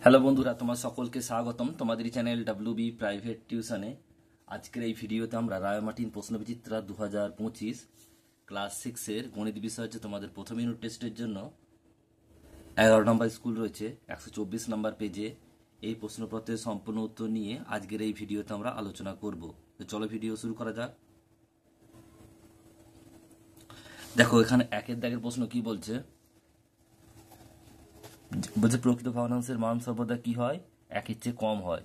Hello বন্ধুরা, তোমার সকলকে স্বাগতম তোমাদের চ্যানেল ডাব্লিউবি প্রাইভেট টিউশনে। আজকের এই ভিডিওতে আমরা রায়মার্টিন প্রশ্নবিচিত্রা 2025 ক্লাস 6-এর গণিত বিষয় হচ্ছে তোমাদের প্রথম ইউনিট টেস্টের জন্য 11 নম্বর স্কুল রয়েছে 124 নম্বর পেজে। এই প্রশ্নপত্রের সম্পূর্ণ উত্তর নিয়ে আজকের এই ভিডিওতে আমরা আলোচনা করব। তো চলো ভিডিও শুরু করা যাক। দেখো এখানে একের দাগের প্রশ্ন কি বলছে, প্রকৃত ভগ্নাংশের মান সর্বদা কি হয়, একের চেয়ে কম হয়।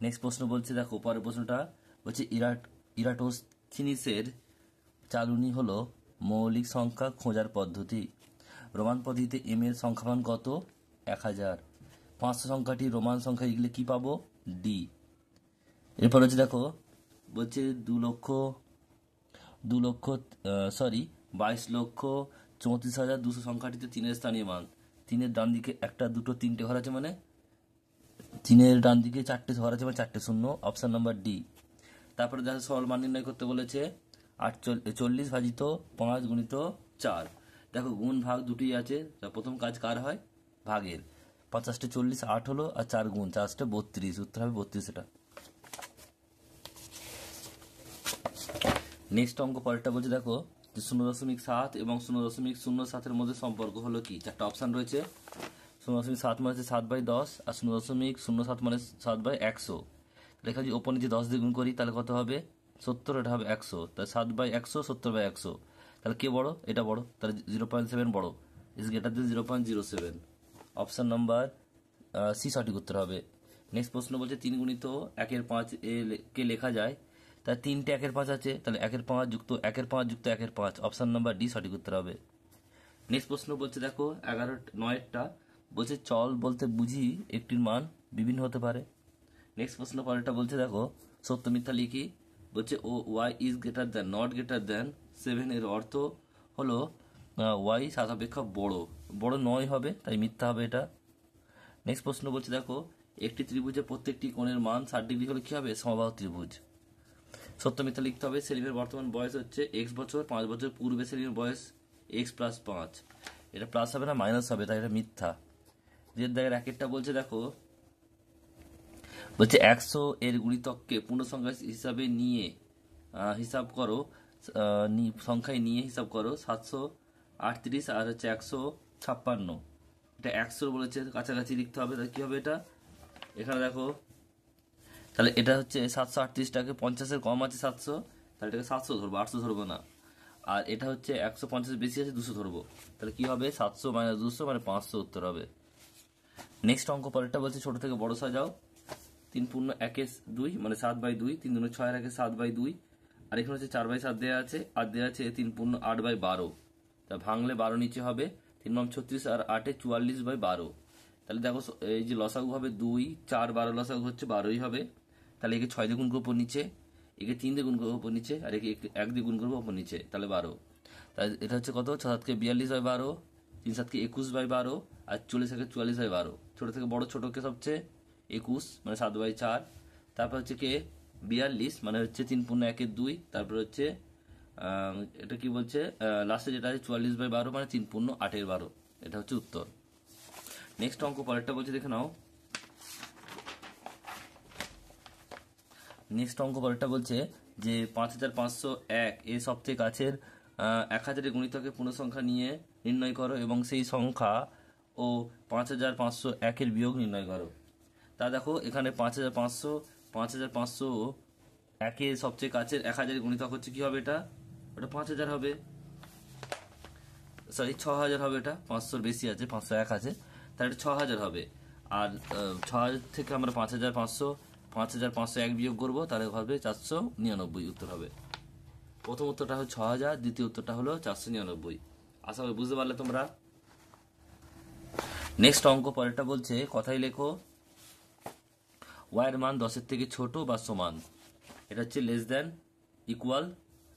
নেক্সট প্রশ্ন বলছে, দেখো পরের প্রশ্নটা বলছে ইরাটোস্থিনিসের চালুনি হলো মৌলিক সংখ্যা খোঁজার পদ্ধতি। রোমান পদ্ধতিতে এম এর সংখ্যামান কত? 1000। 500 সংখ্যাটি রোমান সংখ্যা, এগুলো কি পাবো? ডি। এরপর হচ্ছে দেখো বলছে 22,34,200 সংখ্যাটিতে 3-এর স্থানীয় মান। 3-এর ডান দিকে 1, 2, 3টে ঘর আছে, মানে 3-এর ডান দিকে 4টে ঘর আছে, মানে 4টে শূন্য, অপশন নাম্বার ডি। তারপরে দেখো সরল মান নির্ণয় করতে বলেছে 40 ভাজিত 5 গুণিত 4। দেখো গুণ ভাগ দুটোই আছে, প্রথম কাজ কার হয়? ভাগের। 50 40 8 হলো, আর 4 গুণ 4 32, উত্তর হবে 32। এটা নেক্সট অঙ্ক পরেরটা বলছে, দেখো যে 0.7 এবং 0.07-এর মধ্যে সম্পর্ক হলো কি? 4টা অপশন রয়েছে। 0.7 মানে হচ্ছে 7/10, আর 0.07 মানে 7/100। লেখা যদি ওপর নিচে 10 দিয়ে গুণ করি তাহলে কত হবে? 70, এটা হবে 100। তাহলে 7/100, 70/100। তাহলে কে বড়? এটা বড়, তাহলে 0.7 বড়, is greater than 0.07। Option number C সঠিক উত্তর হবে। নেক্সট প্রশ্ন বলছে 3 গুণিত 1/5 কে লেখা যায়। তাহলে 3টে 1/5 আছে, তাহলে 1/5 যুক্ত 1/5 যুক্ত 1/5, অপশন নাম্বার ডি সঠিক উত্তর হবে। নেক্সট প্রশ্ন বলছে, দেখো 9টা বলছে চল বলতে বুঝি একটির মান বিভিন্ন হতে পারে। নেক্সট প্রশ্ন পরেরটা বলছে, দেখো সত্য মিথ্যা লিখি। বলছে ও Y is greater than not greater than 7 এর অর্থ হলো ওয়াই 7 অপেক্ষা বড় বড় নয় হবে, তাই মিথ্যা হবে এটা। নেক্সট প্রশ্ন বলছে, দেখো একটি ত্রিভুজের প্রত্যেকটি কোণের মান 60 ডিগ্রি হলে কি হবে? সমবাহু ত্রিভুজ। সত্য মিথ্যা লিখতে হবে। সেলিমের বর্তমান বয়স হচ্ছে x বছর, 5 বছর পূর্বে সেলিমের বয়স x + 5। এটা প্লাস হবে না মাইনাস হবে, তাই এটা মিথ্যা। যে দাগের একেরটা বলছে, দেখো বলছে 100 এর গুণিতককে পূর্ণসংখ্যা হিসাবে নিয়ে হিসাব করো, সংখ্যায় নিয়ে হিসাব করো 738 আর হচ্ছে 156। এটা 100 বলেছে, কাছাকাছি লিখতে হবে, তাহলে কি হবে এটা? এখানে দেখো তাহলে এটা হচ্ছে 738টাকে 50-এর কম আছে 700, তাহলে এটাকে 700 ধরবো, 800 ধরবো না। আর এটা হচ্ছে 150 বেশি আছে, 200 ধরবো, তাহলে কি হবে? 700 - 200 মানে 500, উত্তর হবে। নেক্সট অঙ্ক পরেরটা বলছে ছোট থেকে বড় সাজাও। 3 পূর্ণ 1 2 মানে 7/2, 3 দুগুণে 6 এর 7/2, আর এখানে হচ্ছে 4/7 দেওয়া আছে, আর দেওয়া আছে 3 পূর্ণ 8/12। তা ভাঙলে 12 নিচে হবে, 3 9 36 আর 8 44/12। তাহলে দেখো এই যে লসাগু হবে 2, 4, 12 লসাগু হচ্ছে 12ই হবে। তাহলে একে 6 দিয়ে গুণ করবো নিচে, একে 3 দিয়ে গুণ করবো উপর নিচে, আর একে 1 দিয়ে গুণ করবো উপর নিচে, তাহলে 12। তাহলে এটা হচ্ছে কত? 6 7 42/12, 3 7 21/12, আর 40 44/12। ছোট থেকে বড়, ছোটকে সবচেয়ে 21 মানে 7/4। তারপর হচ্ছে কে 42 মানে হচ্ছে 3 পূর্ণ 1 2। তারপর হচ্ছে এটা কি বলছে, লাস্টে যেটা আছে 44/12 মানে 3 পূর্ণ 8/12। এটা হচ্ছে উত্তর। নেক্সট অঙ্ক পরেরটা বলছে, দেখে নাও। নেক্সট অঙ্ক পরেরটা বলছে যে 5501 এর সবচেয়ে কাছের 1000 গুণিতকের পূর্ণসংখ্যা নিয়ে নির্ণয় করো এবং সেই সংখ্যা ও 5501 এর বিয়োগ নির্ণয় করো। তা দেখো এখানে 5501 এর সবচেয়ে কাছের 1000 গুণিতক হচ্ছে কি হবে? এটা ওটা 5000 হবে, সরি 6000 হবে। এটা 500 বেশি আছে, 501 আছে, তাহলে এটা 6000 হবে। আর 6000 থেকে আমরা 5501 বিয়োগ করবো, তাহলে হবে 499, উত্তর হবে। প্রথম উত্তরটা হলো 6000, দ্বিতীয় উত্তরটা হলো 499। আশা করি বুঝতে পারলে তোমরা। নেক্সট অঙ্ক পরেরটা বলছে কথাই লেখো ওয়াইয়ের মান 10-এর থেকে ছোট বা সমান। এটা হচ্ছে less than equal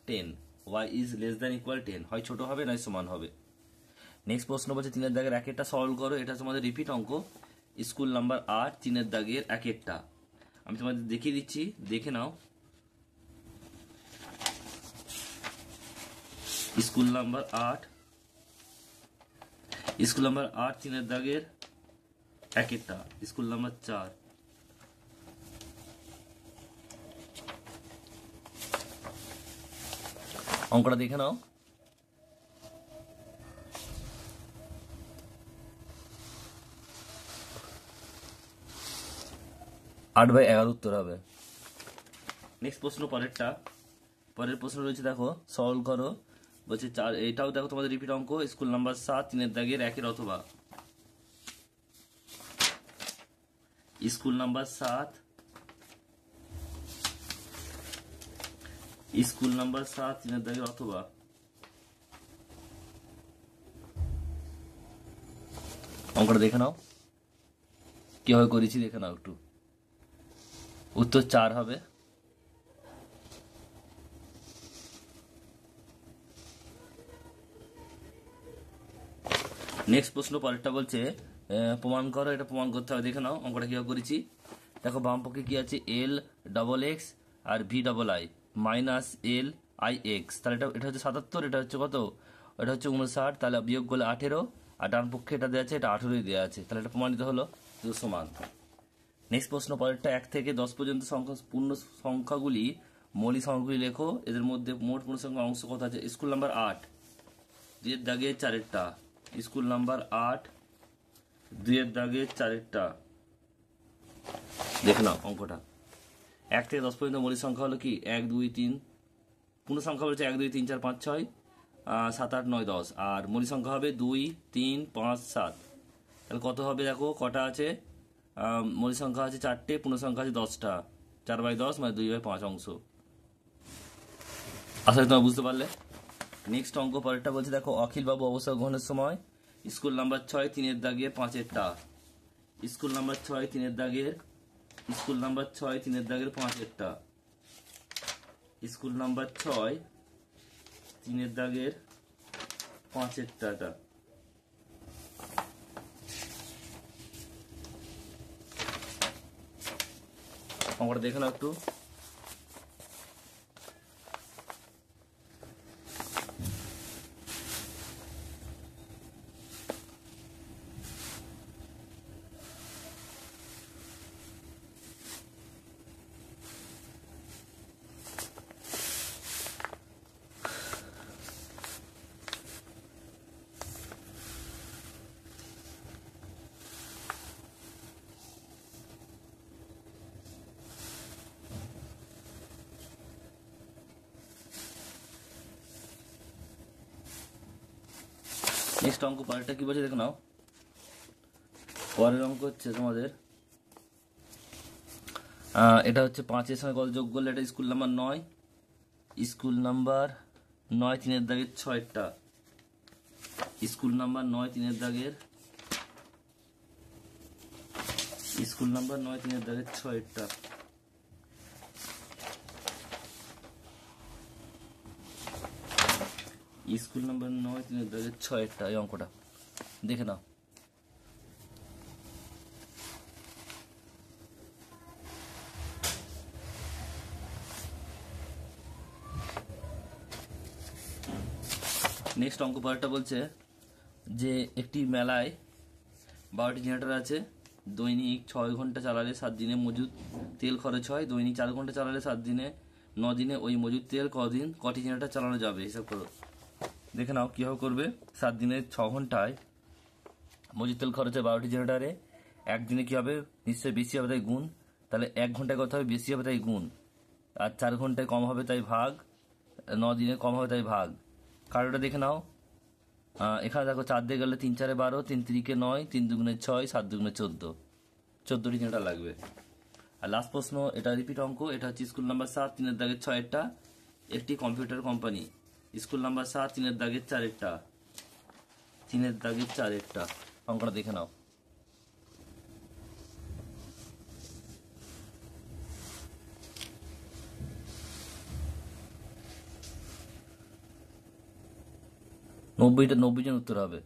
10, Y is less than equal 10, হয় ছোট হবে নয় সমান হবে। নেক্সট প্রশ্ন বলছে 3-এর দাগের 1-টা সলভ করো। এটা তোমাদের রিপিট অঙ্ক, স্কুল নাম্বার 8, 3-এর দাগের 1-টা। আমি তোমাদের দেখিয়ে দিচ্ছি, দেখে নাও। স্কুল নাম্বার 8, 3-এর দাগের একেরটা, স্কুল নাম্বার 4। অঙ্কটা দেখে নাও। 8/11 উত্তর হবে। নেক্সট প্রশ্ন পরের প্রশ্ন রয়েছে, দেখো সলভ করো। বলছে 4, এটাও দেখো তোমাদের রিপিট অঙ্ক, স্কুল নাম্বার 7, 3 দাগের 1 অথবা। স্কুল নাম্বার 7, স্কুল নাম্বার 7, 3 দাগের অথবা। অঙ্কটা দেখে নাও কিভাবে করেছি, দেখে নাও একটু। উত্তর 4 হবে। নেক্সট প্রশ্ন পরেরটা বলছে প্রমাণ করো। এটা প্রমাণ করতে হবে, দেখে নাও অঙ্কটা কিভাবে করেছি। দেখো বাম পক্ষে কি আছে, L XX আর VII মাইনাস LIX। তাহলে এটা হচ্ছে 77, এটা হচ্ছে কত, এটা হচ্ছে 59। তাহলে বিয়োগ করলে 18, আর ডান পক্ষে এটা দেওয়া আছে, এটা 18 দেওয়া আছে। তাহলে এটা প্রমাণিত হলো সমান। নেক্সট প্রশ্ন পরেরটা, 1 থেকে 10 পর্যন্ত পূর্ণ সংখ্যাগুলি মৌলিক সংখ্যাগুলি লেখো। এদের মধ্যে মোট পূর্ণ সংখ্যার অংশ কত আছে। স্কুল নাম্বার 8, 2 দাগে 4টা। স্কুল নাম্বার 8, 2 দাগে 4টা। দেখে নাও অঙ্কটা। 1 থেকে 10 পর্যন্ত মৌলিক সংখ্যা হলো কি 1 2 3, পূর্ণ সংখ্যা বলছে 1 2 3 4 5 6 7 8 9 10, আর মৌলিক সংখ্যা হবে 2 3 5 7। তাহলে কত হবে, দেখো কটা আছে, মৌলিক সংখ্যা আছে 4টে, পূর্ণ সংখ্যা আছে 10টা। 4/10 মানে 2/5 অংশ। আশা করি তোমরা বুঝতে পারলে। নেক্সট অঙ্ক পরেরটা বলছে, দেখো অখিল বাবু অবসর গ্রহণের সময় স্কুল নাম্বার 6, 3 দাগের 5এরটা। স্কুল নাম্বার 6, 3 দাগের, স্কুল নাম্বার 6, 3 দাগের 5এরটা। স্কুল নাম্বার 6, 3 দাগের 5এরটা। অঙ্কটা দেখে নাও একটু। নেক্সট অঙ্ক পরেরটা কি বলছে, দেখে নাও। পরের অঙ্ক হচ্ছে তোমাদের, এটা হচ্ছে 5-এর সঙ্গে কত যোগ করলে, এটা স্কুল নাম্বার 9, স্কুল নাম্বার 9, 3 দাগের 6টা। স্কুল নাম্বার 9, 3 দাগের, স্কুল নাম্বার 9, 3 দাগের 6টা। স্কুল নাম্বার 9, 3 দাগের 6টা। এই অঙ্কটা দেখে নাও। নেক্সট অঙ্ক পরেরটা বলছে যে একটি মেলায় 12টি জেনারেটর আছে। দৈনিক 6 ঘন্টা চালালে 7 দিনে মজুদ তেল খরচ হয়। দৈনিক 4 ঘন্টা চালালে 7 দিনে 9 দিনে ওই মজুদ তেল কটি জেনারেটর চালানো যাবে, হিসাব করো। দেখে নাও কীভাবে করবে। 7 দিনে 6 ঘন্টায় মজুদ তেল খরচ হয় 12টি জেনারেটারে। একদিনে কী হবে, নিশ্চয়ই বেশি হবে তাই গুণ। তাহলে 1 ঘন্টায় কত হবে, বেশি হবে তাই গুণ। আর 4 ঘন্টায় কম হবে তাই ভাগ, 9 দিনে কম হবে তাই ভাগ। কারোটা দেখে নাও। এখানে দেখো 4 দিয়ে গেলে 3 4 12, 3 3 9, 3 2 6, 7 2 14, 14টি জেনারেটর লাগবে। আর লাস্ট প্রশ্ন, এটা রিপিট অঙ্ক। এটা হচ্ছে স্কুল নাম্বার 7, 3 দাগের 6টা। একটি কম্পিউটার কোম্পানি। স্কুল নাম্বার 7, 3 দাগের 4টা। 3 দাগের 4টা। অঙ্কটা দেখে নাও। নব্বই জন উত্তর হবে।